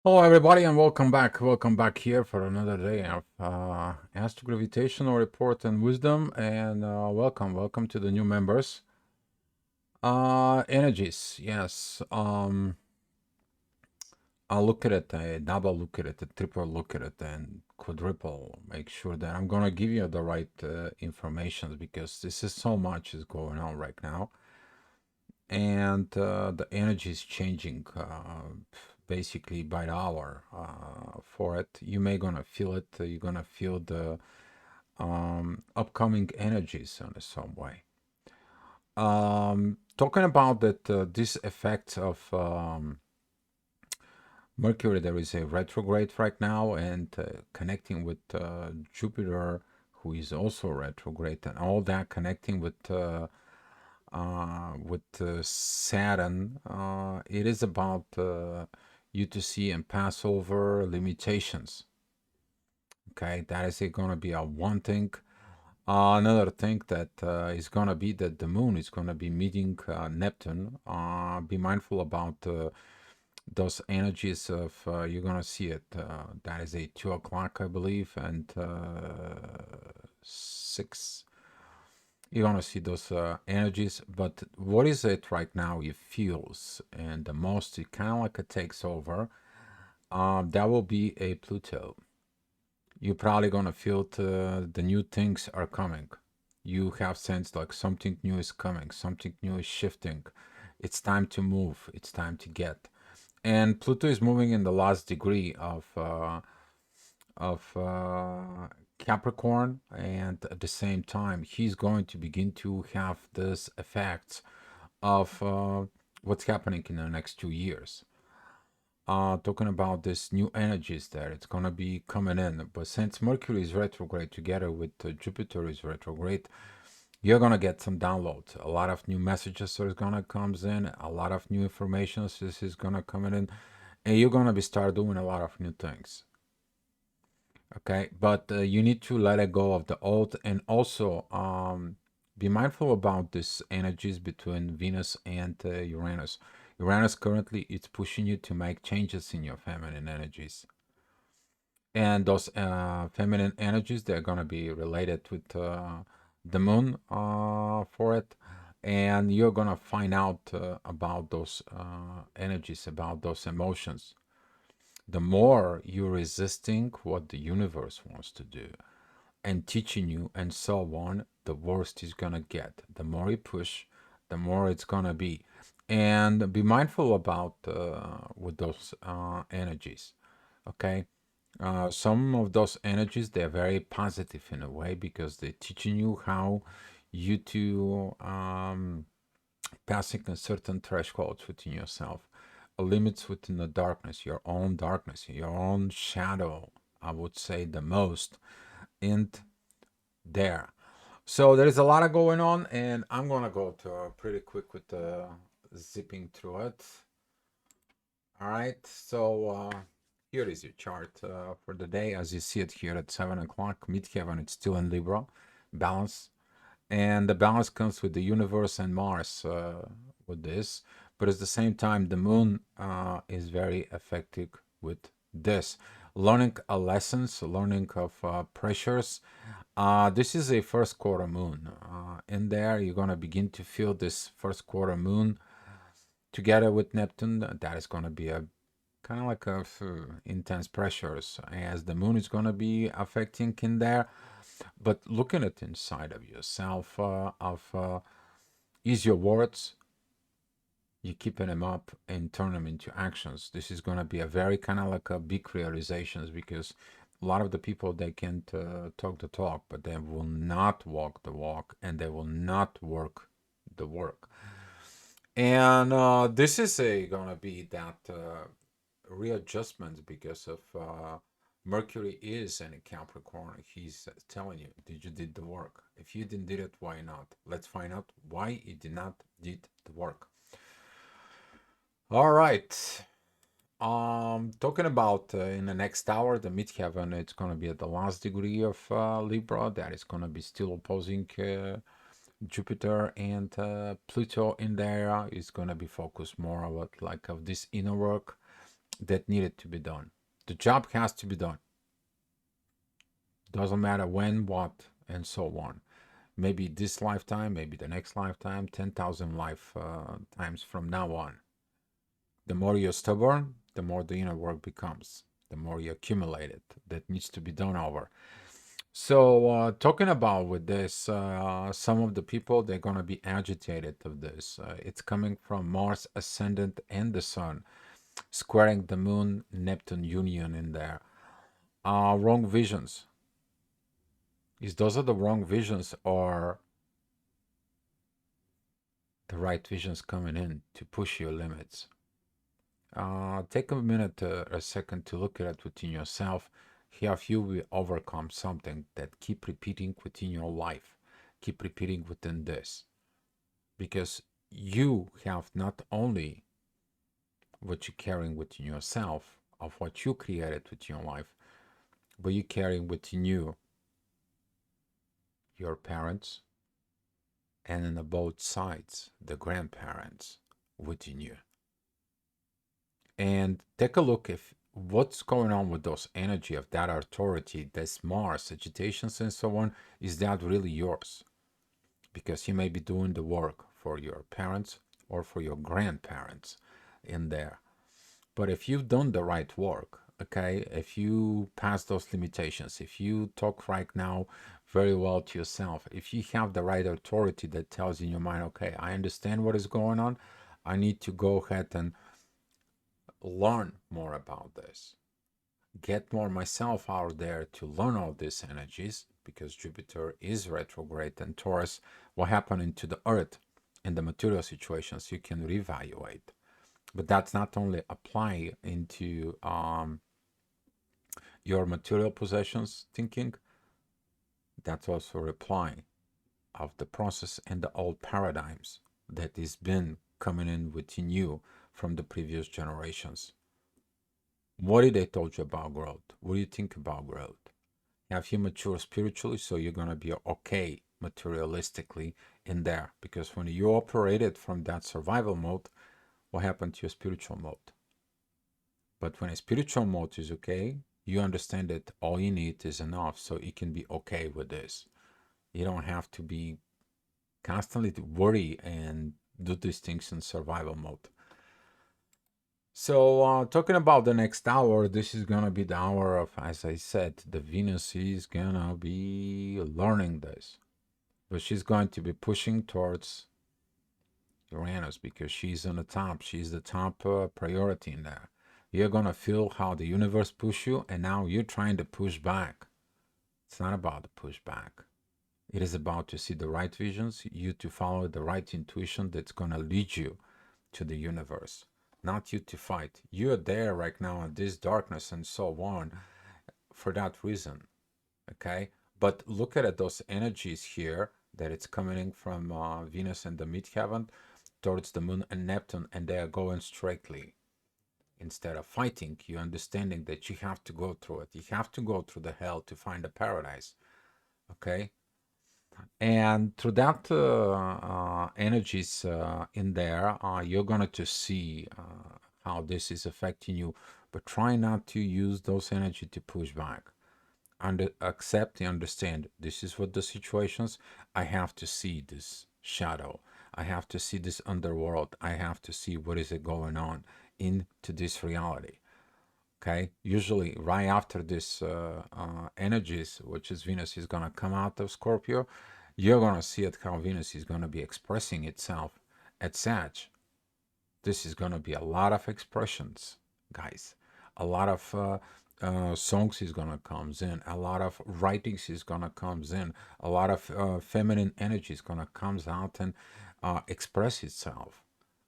Hello, everybody, and welcome back. Welcome back here for another day of Astrogravitational Report and Wisdom. And welcome to the new members. Energies, yes. I'll look at it, a double look at it, a triple look at it, and quadruple. Make sure that I'm gonna give you the right information because this is so much is going on right now, and the energy is changing basically by the hour for it. You may gonna feel it. You're gonna feel the upcoming energies in some way. Talking about that, this effect of Mercury, there is a retrograde right now, and connecting with Jupiter, who is also retrograde, and all that connecting with Saturn. It is about you to see and pass over limitations. Okay, that is going to be a one thing. Another thing that is going to be that the moon is going to be meeting Neptune. Be mindful about those energies of you're going to see it. That is a 2 o'clock, I believe, and 6. You're going to see those energies. But what is it right now? It feels, and the most it kind of like it takes over. That will be a Pluto. You're probably gonna feel the new things are coming. You have sense like something new is coming, something new is shifting. It's time to move. It's time to get. And Pluto is moving in the last degree of Capricorn, and at the same time, he's going to begin to have this effects of what's happening in the next 2 years. Talking about this new energies there, it's gonna be coming in. But since Mercury is retrograde together with Jupiter is retrograde, you're gonna get some downloads. A lot of new messages are gonna comes in. A lot of new information is gonna come in, and you're gonna be start doing a lot of new things. Okay, but you need to let it go of the old, and also be mindful about this energies between Venus and Uranus. Uranus currently it's pushing you to make changes in your feminine energies, and those feminine energies they're gonna be related with the moon for it, and you're gonna find out about those energies, about those emotions. The more you're resisting what the universe wants to do and teaching you and so on, the worst is gonna get. The more you push, the more it's gonna be. And be mindful about with those energies. Okay, some of those energies they're very positive in a way because they're teaching you how you to passing a certain thresholds within yourself, limits within the darkness, your own shadow. I would say the most, and there. So there is a lot of going on, and I'm gonna go to pretty quick with the zipping through it. All right, so here is your chart for the day, as you see it here at 7 o'clock. Midheaven, it's still in Libra, balance, and the balance comes with the universe and Mars with this. But at the same time, the Moon is very effective with this. Learning lessons, learning of pressures. This is a first quarter moon. In there, you're gonna begin to feel this first quarter moon together with Neptune. That is gonna be a kind of like a intense pressures as the moon is gonna be affecting in there. But looking at inside of yourself, is your words, you keeping them up and turn them into actions. This is gonna be a very kind of like a big realizations because a lot of the people they can't talk the talk, but they will not walk the walk and they will not work the work. And this is a gonna be that readjustment because of Mercury is in a Capricorn. He's telling you, did you did the work? If you didn't did it, why not? Let's find out why you did not did the work. All right. Talking about in the next hour, the midheaven, it's gonna be at the last degree of Libra. That is gonna be still opposing Jupiter and Pluto in there. Is gonna be focused more about like of this inner work that needed to be done. The job has to be done. Doesn't matter when, what, and so on. Maybe this lifetime, maybe the next lifetime, 10,000 times from now on. The more you're stubborn, the more the inner work becomes, the more you accumulate it. That needs to be done over. So, talking about with this, some of the people they're gonna be agitated of this. It's coming from Mars ascendant and the Sun, squaring the Moon Neptune union in there. Wrong visions. Is those are the wrong visions or the right visions coming in to push your limits? Take a minute, a second to look at it within yourself. Have you will overcome something that keep repeating within your life? Keep repeating within this. Because you have not only what you're carrying within yourself of what you created within your life, but you're carrying within you your parents and on both sides, the grandparents within you. And take a look if what's going on with those energy of that authority, this Mars agitations and so on, is that really yours? Because you may be doing the work for your parents or for your grandparents in there. But if you've done the right work, okay, if you pass those limitations, if you talk right now very well to yourself, if you have the right authority that tells in your mind, okay, I understand what is going on, I need to go ahead and learn more about this, get more myself out there to learn all these energies because Jupiter is retrograde and Taurus, what happening to the earth and the material situations you can reevaluate. But that's not only apply into your material possessions thinking, that's also reply of the process and the old paradigms that has been coming in within you from the previous generations. What did they told you about growth? What do you think about growth? Have you matured spiritually so you're gonna be okay materialistically in there? Because when you operated from that survival mode, what happened to your spiritual mode? But when a spiritual mode is okay, you understand that all you need is enough so you can be okay with this. You don't have to be constantly to worry and do these things in survival mode. So, talking about the next hour, this is gonna be the hour of, as I said, the Venus is gonna be learning this, but she's going to be pushing towards Uranus because she's on the top. She's the top priority in there. You're gonna feel how the universe push you, and now you're trying to push back. It's not about the push back. It is about to see the right visions, you to follow the right intuition that's gonna lead you to the universe, not you to fight. You're there right now in this darkness and so on for that reason, okay? But look at it, those energies here that it's coming in from Venus and the midheaven towards the moon and Neptune, and they are going straightly. Instead of fighting, you understanding that you have to go through it. You have to go through the hell to find the paradise, okay? And through that energies in there, you're going to see how this is affecting you, but try not to use those energy to push back. Accept and understand this is what the situations. I have to see this shadow. I have to see this underworld. I have to see what is it going on into this reality. Okay, usually right after this energies, which is Venus is gonna come out of Scorpio, you're gonna see it how Venus is gonna be expressing itself at Sag. This is gonna be a lot of expressions, guys. A lot of songs is gonna comes in. A lot of writings is gonna comes in. A lot of feminine energy is gonna comes out and express itself.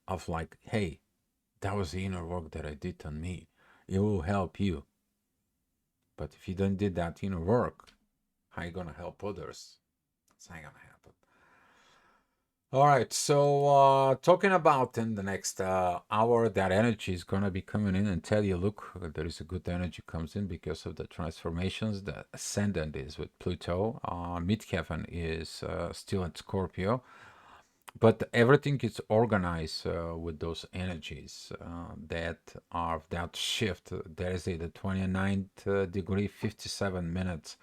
Of like, hey, that was the inner work that I did on me. It will help you. But if you don't did that inner work, how you gonna help others? It's not gonna happen. All right, so talking about in the next hour, that energy is gonna be coming in and tell you, look, there is a good energy comes in because of the transformations. The ascendant is with Pluto. Midheaven is still at Scorpio. but everything is organized with those energies that are that shift. There is the 29th degree, 57 minutes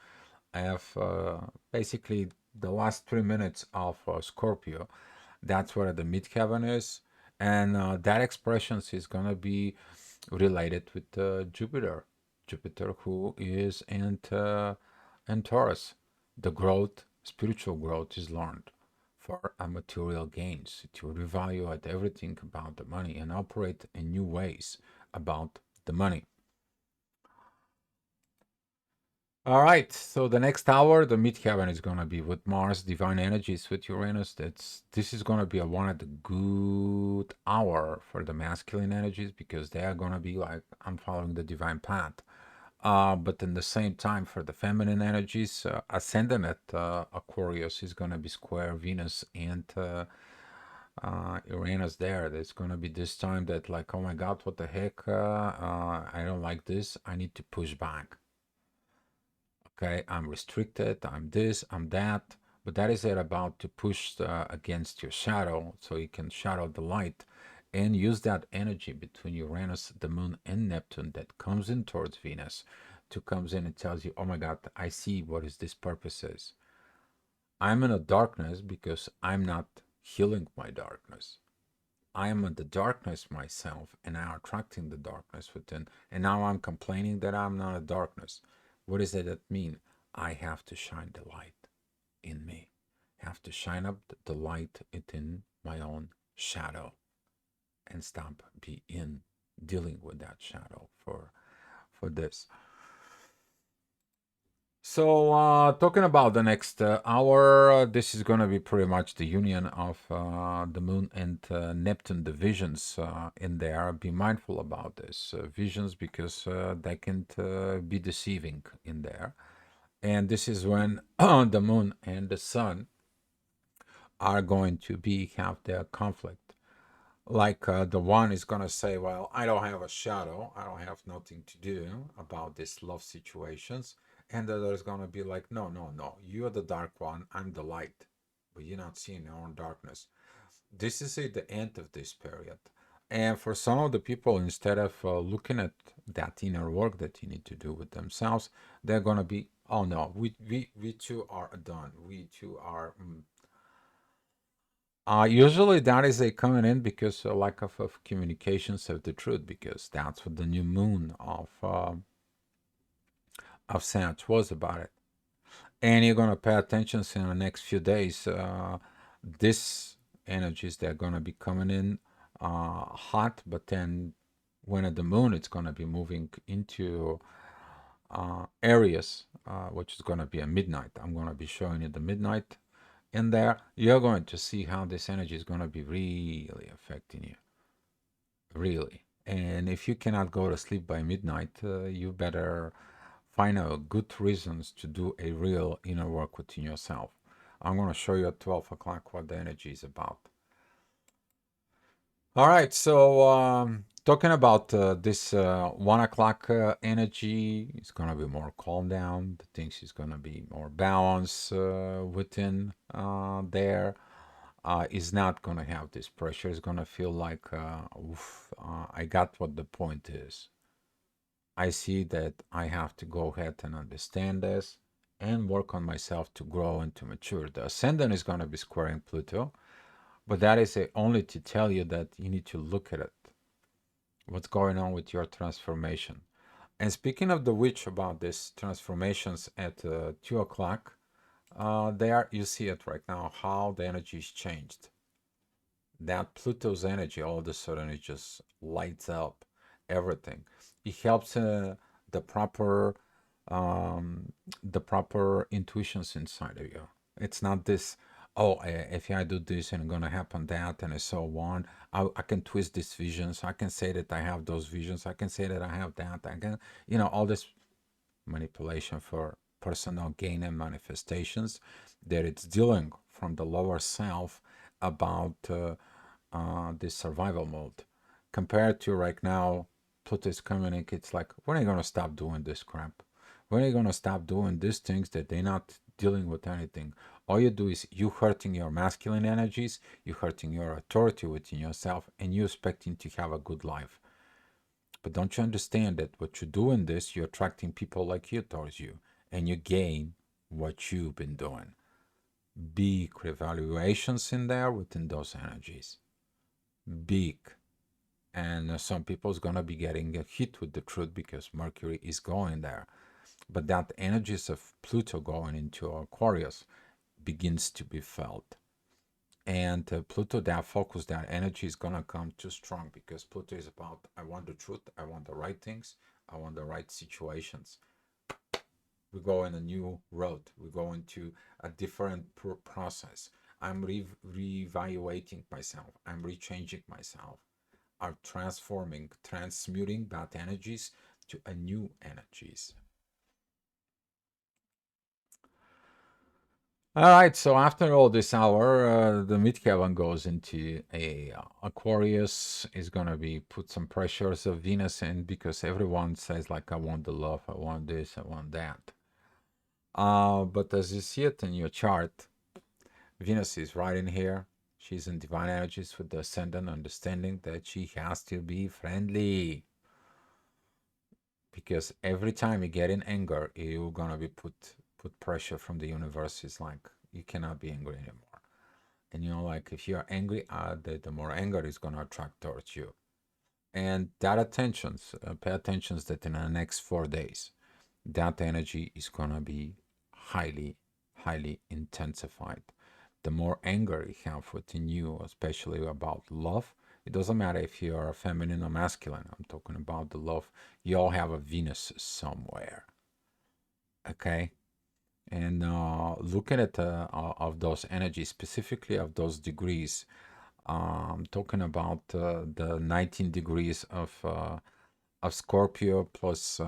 of basically the last 3 minutes of Scorpio. That's where the midheaven is, and that expression is gonna be related with Jupiter. Jupiter, who is in Taurus. The growth, spiritual growth, is learned for material gains, to reevaluate everything about the money and operate in new ways about the money. All right, so the next hour, the midheaven is gonna be with Mars, divine energies with Uranus. This is gonna be a one of the good hour for the masculine energies because they are gonna be like I'm following the divine path. But in the same time, for the feminine energies, ascendant at Aquarius is gonna be square Venus and Uranus there. There's gonna be this time that like, oh my God, what the heck? I don't like this. I need to push back. Okay, I'm restricted, I'm this, I'm that, but that is it about to push against your shadow so you can shadow the light and use that energy between Uranus, the moon, and Neptune that comes in towards Venus to comes in and tells you, oh my God, I see what is this purpose is. I'm in a darkness because I'm not healing my darkness. I am in the darkness myself and I'm attracting the darkness within. And now I'm complaining that I'm not a darkness. What does that mean? I have to shine the light in me. Have to shine up the light within my own shadow and stop being dealing with that shadow for this. So, talking about the next hour, this is going to be pretty much the union of the moon and Neptune, the visions in there. Be mindful about this visions because they can be deceiving in there. And this is when the moon and the sun are going to be have their conflict. Like the one is gonna say, "Well, I don't have a shadow. I don't have nothing to do about these love situations," and the other is gonna be like, "No, no, no. You're the dark one. I'm the light, but you're not seeing your own darkness." This is at the end of this period, and for some of the people, instead of looking at that inner work that you need to do with themselves, they're gonna be, "Oh no, we too are done. We too are." Usually that is a coming in because lack of communications of the truth, because that's what the new moon of Sag was about it. And you're gonna pay attention in the next few days. This energies they're gonna be coming in hot, but then when at the moon it's gonna be moving into areas, which is gonna be a midnight. I'm gonna be showing you the midnight in there. You're going to see how this energy is gonna be really affecting you. Really. And if you cannot go to sleep by midnight, you better find out good reasons to do a real inner work within yourself. I'm going to show you at 12 o'clock what the energy is about. All right, so talking about this 1 o'clock energy, it's going to be more calm down. The things is going to be more balance within there. Is not going to have this pressure. It's going to feel like, oof, I got what the point is. I see that I have to go ahead and understand this and work on myself to grow and to mature. The ascendant is going to be squaring Pluto, but that is only to tell you that you need to look at it. What's going on with your transformation? And speaking of the witch about this transformations at 2 o'clock, there you see it right now how the energy is changed. That Pluto's energy all of a sudden it just lights up everything. It helps the proper um, the proper intuitions inside of you. It's not this, oh, if I do this and gonna happen that and so on. I can twist these visions. I can say that I have those visions. I can say that I have that. I can, all this manipulation for personal gain and manifestations that it's dealing from the lower self about this survival mode compared to right now Pluto is coming in, it's like when are you gonna stop doing this crap, when are you gonna stop doing these things that they're not dealing with anything, All you do is you hurting your masculine energies, you hurting your authority within yourself, and you expecting to have a good life. But don't you understand that what you do in this, you're attracting people like you towards you, and you gain what you've been doing. Big revaluations in there within those energies. Big. And some people's gonna be getting a hit with the truth because Mercury is going there. But that energies of Pluto going into Aquarius begins to be felt. And Pluto, that focus, that energy is gonna come too strong because Pluto is about I want the truth, I want the right things, I want the right situations. We go in a new road. We go into a different process. I'm reevaluating myself. I'm rechanging myself. I'm transforming, transmuting bad energies to a new energies. All right, so after all this hour, the midheaven goes into a Aquarius is gonna be put some pressures of Venus in because everyone says like I want the love, I want this, I want that. But as you see it in your chart, Venus is right in here. She's in divine energies with the ascendant, understanding that she has to be friendly. Because every time you get in anger, you're gonna be put pressure from the universe. It's like you cannot be angry anymore. And you know, like if you're angry, the more anger is gonna attract towards you. And that attentions, pay attention that in the next 4 days, that energy is gonna be highly, highly intensified. The more anger you have within you, especially about love, it doesn't matter if you're feminine or masculine. I'm talking about the love. You all have a Venus somewhere, okay? And looking at of those energies, specifically of those degrees, talking about the 19 degrees of Scorpio plus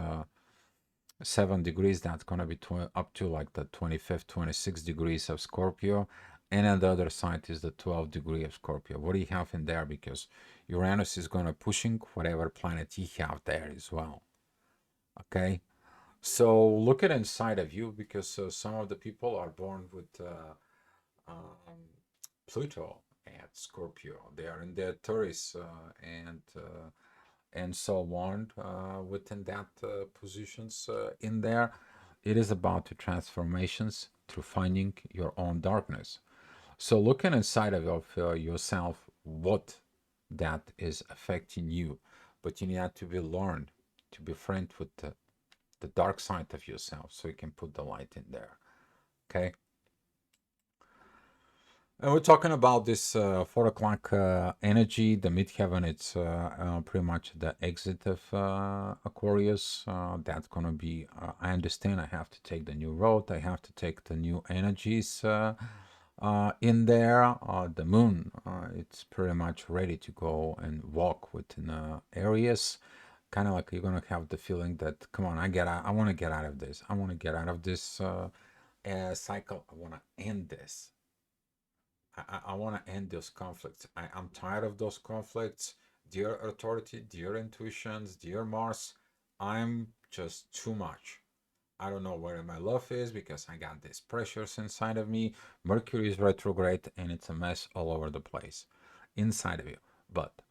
7 degrees, that's going to be up to like the 25th, 26 degrees of Scorpio. And on the other side is the 12th degree of Scorpio. What do you have in there? Because Uranus is going to pushing whatever planet you have there as well. Okay. So look at inside of you because some of the people are born with um, Pluto at Scorpio. They are in their 30s and so on within that positions in there. It is about the transformations through finding your own darkness. So looking inside of yourself, what that is affecting you, but you need to be learned to be friend with the dark side of yourself so you can put the light in there. Okay. And we're talking about this 4 o'clock energy, the midheaven. It's pretty much the exit of Aquarius. That's going to be, I understand I have to take the new road. I have to take the new energies in there. The moon, it's pretty much ready to go and walk within areas. Kind of like you're going to have the feeling that, come on, I want to get out of this. I want to get out of this cycle. I want to end this. I want to end those conflicts. I'm tired of those conflicts. Dear authority, dear intuitions, dear Mars, I'm just too much. I don't know where my love is because I got these pressures inside of me. Mercury is retrograde and it's a mess all over the place inside of you. But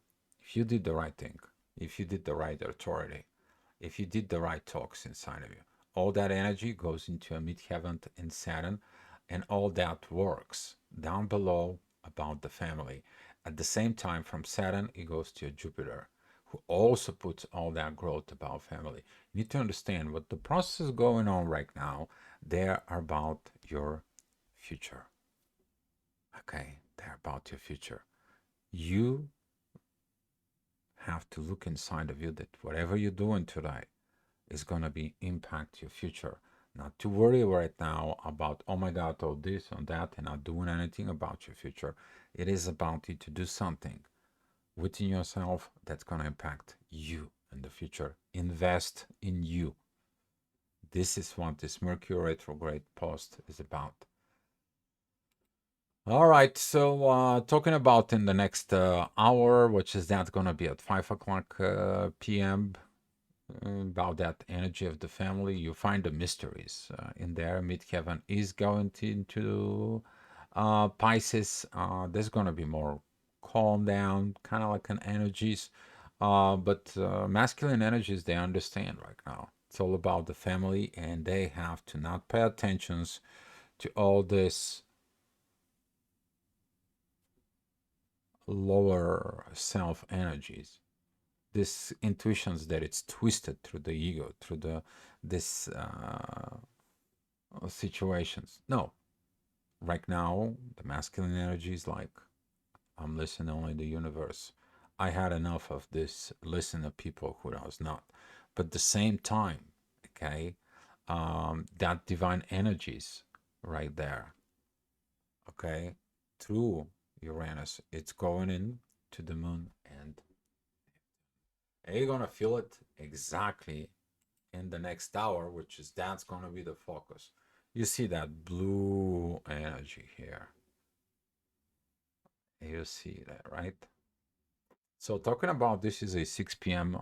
if you did the right thing, if you did the right authority, if you did the right talks inside of you, all that energy goes into a midheaven in Saturn, and all that works down below about the family. At the same time, from Saturn, it goes to Jupiter, who also puts all that growth about family. You need to understand what the process is going on right now. They are about your future. Okay, they're about your future. You have to look inside of you that whatever you're doing today is going to be impact your future. Not to worry right now about, oh my God, all this and that, and not doing anything about your future. It is about you to do something within yourself that's going to impact you in the future. Invest in you. This is what this Mercury retrograde post is about. All right, so talking about in the next hour, which is that's going to be at 5 o'clock p.m. about that energy of the family. You find the mysteries in there. Midheaven is going into Pisces. There's going to be more calm down, kind of like an energies. But masculine energies, they understand right now. It's all about the family, and they have to not pay attentions to all this lower self energies, this intuitions that it's twisted through the ego, through the this situations. No, right now the masculine energy is like, I'm listening only the universe. I had enough of this listen to people who I was not. But at the same time, okay, that divine energies right there, okay, through Uranus, it's going in to the moon, and you're gonna feel it exactly in the next hour, which is that's gonna be the focus. You see that blue energy here. You see that, right? So talking about this is a 6 p.m.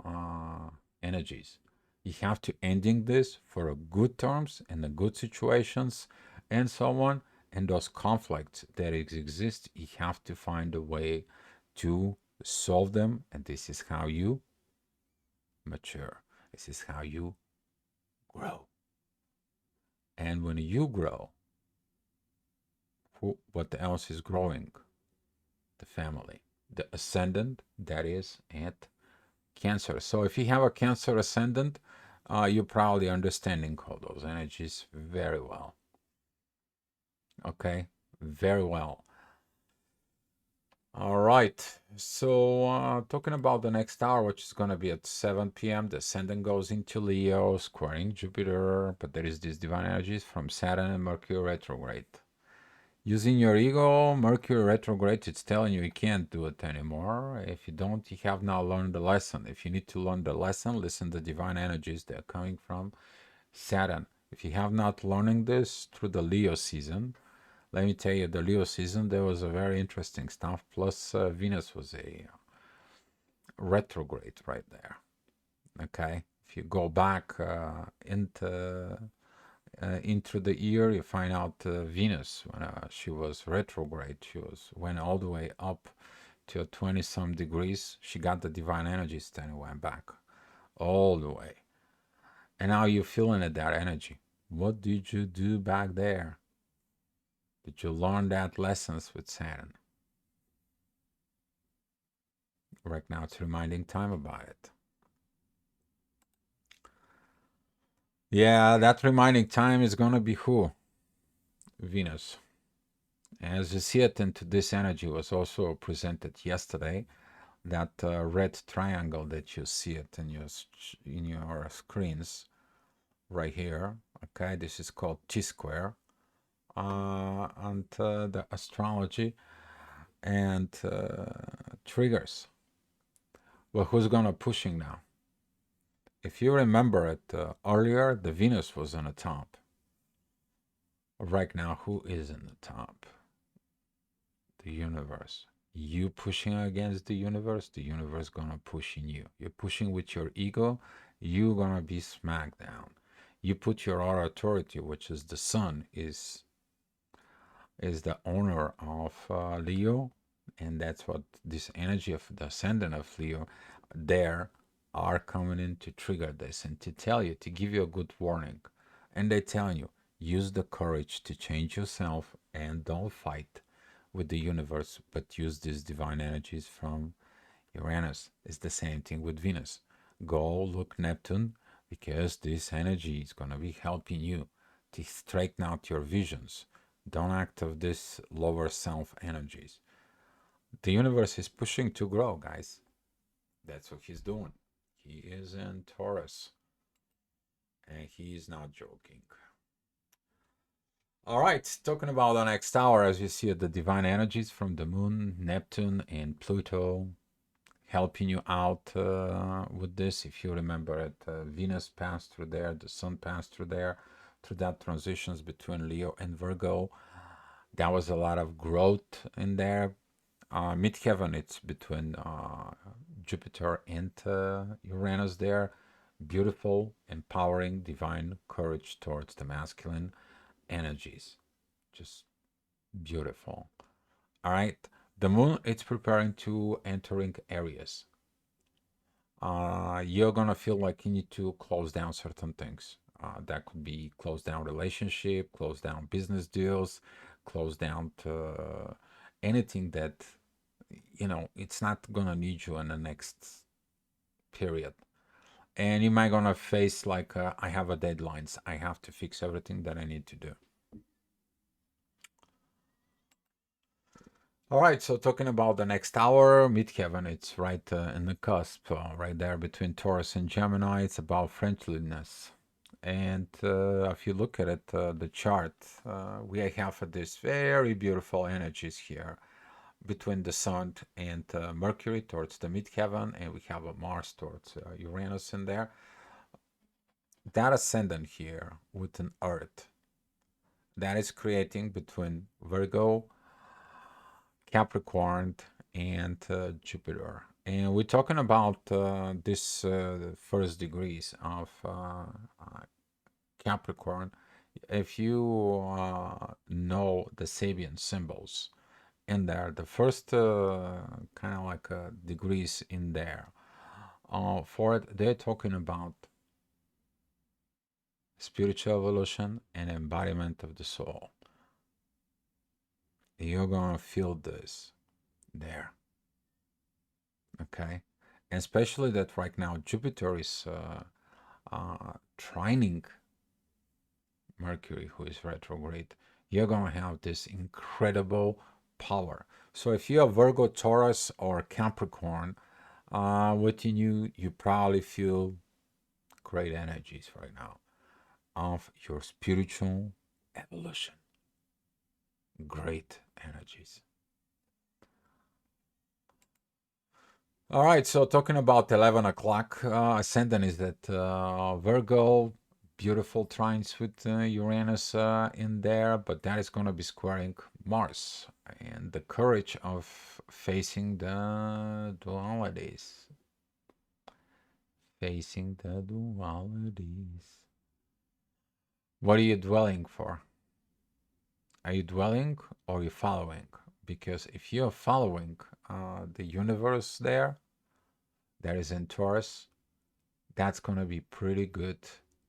Energies. You have to ending this for a good terms and the good situations and so on. And those conflicts that exist, you have to find a way to solve them. And this is how you mature. This is how you grow. And when you grow, what else is growing? The family, the ascendant, that is, at Cancer. So if you have a Cancer ascendant, you're probably understanding all those energies very well. Okay, very well. All right. So talking about the next hour, which is going to be at 7 p.m., the ascendant goes into Leo, squaring Jupiter, but there is these divine energies from Saturn and Mercury retrograde. Using your ego, Mercury retrograde, it's telling you can't do it anymore. If you don't, you have not learned the lesson. If you need to learn the lesson, listen to the divine energies that are coming from Saturn. If you have not learning this through the Leo season, let me tell you, the Leo season, there was a very interesting stuff. Plus, Venus was a retrograde right there. Okay. If you go back into the year, you find out Venus when she was retrograde, she was went all the way up to 20 some degrees. She got the divine energies, then it went back all the way. And now you're feeling it, that energy. What did you do back there? Did you learn that lessons with Saturn? Right now, it's reminding time about it. Yeah, that reminding time is gonna be who? Venus. As you see it into this energy was also presented yesterday. That red triangle that you see it in your screens right here. Okay, this is called T square, and the astrology and triggers. Well, who's gonna pushing now? If you remember it earlier, the Venus was on the top. Right now, who is in the top? The universe. You pushing against the universe gonna pushing you. You're pushing with your ego, you gonna be smacked down. You put your authority, which is the sun, is the owner of Leo, and that's what this energy of the ascendant of Leo there are coming in to trigger this and to tell you, to give you a good warning. And they tell you, use the courage to change yourself and don't fight with the universe, but use these divine energies from Uranus. It's the same thing with Venus. Go look Neptune because this energy is going to be helping you to straighten out your visions. Don't act of this lower self energies. The universe is pushing to grow, guys. That's what he's doing. He is in Taurus and he is not joking. All right, talking about the next hour, as you see the divine energies from the moon, Neptune, and Pluto helping you out with this. If you remember it, Venus passed through there, the sun passed through there, through that transitions between Leo and Virgo. That was a lot of growth in there. Midheaven, it's between Jupiter and Uranus there. Beautiful, empowering, divine courage towards the masculine energies. Just beautiful. All right. The moon it's preparing to entering areas. You're gonna feel like you need to close down certain things. That could be close down relationship, close down business deals, close down to anything that it's not gonna need you in the next period. And you might gonna face like I have a deadlines. I have to fix everything that I need to do. All right, so talking about the next hour, midheaven, it's right in the cusp, right there between Taurus and Gemini. It's about friendliness. And if you look at it, the chart, we have this very beautiful energies here between the Sun and Mercury towards the midheaven, and we have a Mars towards Uranus in there. That ascendant here with an Earth that is creating between Virgo, Capricorn, and Jupiter. And we're talking about this first degrees of Capricorn. If you know the Sabian symbols in there, the first kind of like degrees in there, for it, they're talking about spiritual evolution and embodiment of the soul. You're gonna feel this there, okay? And especially that right now Jupiter is trining Mercury, who is retrograde. You're gonna have this incredible power. So if you have Virgo, Taurus, or Capricorn within you, you probably feel great energies right now of your spiritual evolution. Great energies. All right, so talking about 11 o'clock, ascendant is that Virgo, beautiful trines with Uranus in there, but that is going to be squaring Mars and the courage of facing the dualities. Facing the dualities. What are you dwelling for? Are you dwelling or are you following? Because if you're following the universe there, that is in Taurus, that's going to be pretty good.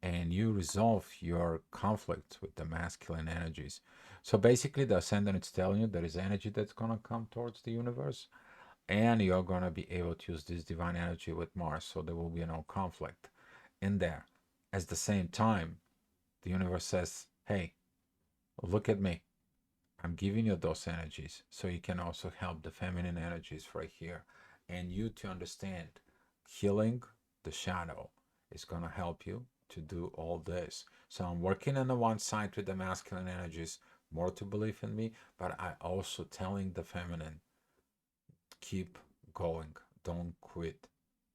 And you resolve your conflicts with the masculine energies. So basically, the ascendant is telling you there is energy that's going to come towards the universe, and you're going to be able to use this divine energy with Mars. So there will be no conflict in there. At the same time, the universe says, hey, look at me. I'm giving you those energies so you can also help the feminine energies right here. And you to understand healing the shadow is going to help you to do all this. So I'm working on the one side with the masculine energies, more to believe in me, but I also telling the feminine, keep going, don't quit,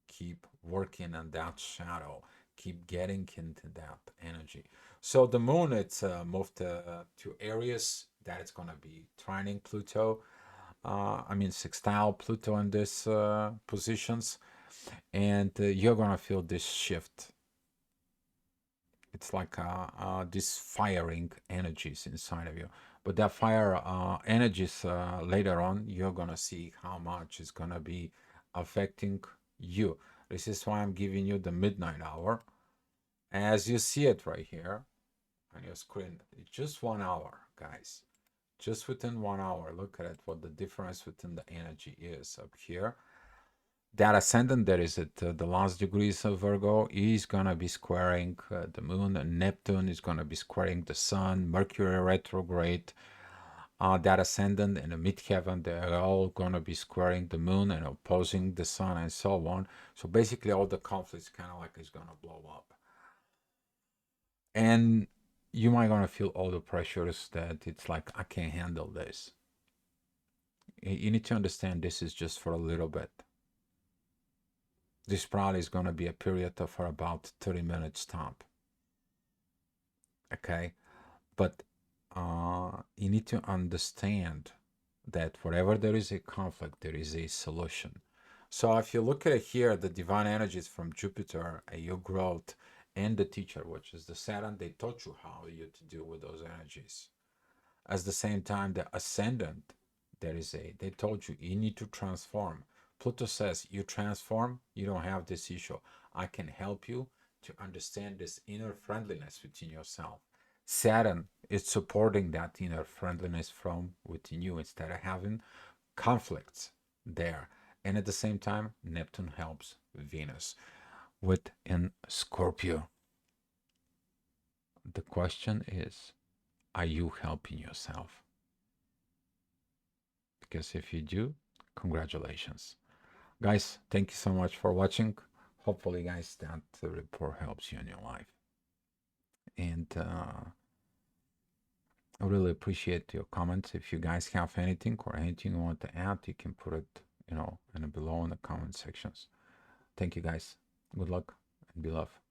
keep working on that shadow, keep getting into that energy. So the moon, it's moved to Aries, that it's going to be trining Pluto. I mean, sextile Pluto in these positions, and you're going to feel this shift. It's like this firing energies inside of you. But that fire energies later on, you're going to see how much is going to be affecting you. This is why I'm giving you the midnight hour. As you see it right here on your screen, it's just 1 hour, guys. Just within 1 hour, look at it, what the difference within the energy is up here. That ascendant that is at the last degrees of Virgo is going to be squaring the moon, and Neptune is going to be squaring the sun, Mercury retrograde. That ascendant and the midheaven, they're all going to be squaring the moon and opposing the sun and so on. So basically all the conflicts kind of like is going to blow up. And you might going to feel all the pressures that it's like, I can't handle this. You need to understand this is just for a little bit. This probably is going to be a period of for about 30 minutes top. Okay. But you need to understand that wherever there is a conflict, there is a solution. So if you look at it here, the divine energies from Jupiter, your growth, and the teacher, which is the Saturn, they taught you how you to deal with those energies. At the same time, the ascendant, they told you you need to transform. Pluto says you transform, you don't have this issue. I can help you to understand this inner friendliness within yourself. Saturn is supporting that inner friendliness from within you instead of having conflicts there. And at the same time, Neptune helps Venus within Scorpio. The question is, are you helping yourself? Because if you do, congratulations. Guys, thank you so much for watching. Hopefully, guys, that the report helps you in your life. And I really appreciate your comments. If you guys have anything or anything you want to add, you can put it, in below in the comment sections. Thank you, guys. Good luck and be love.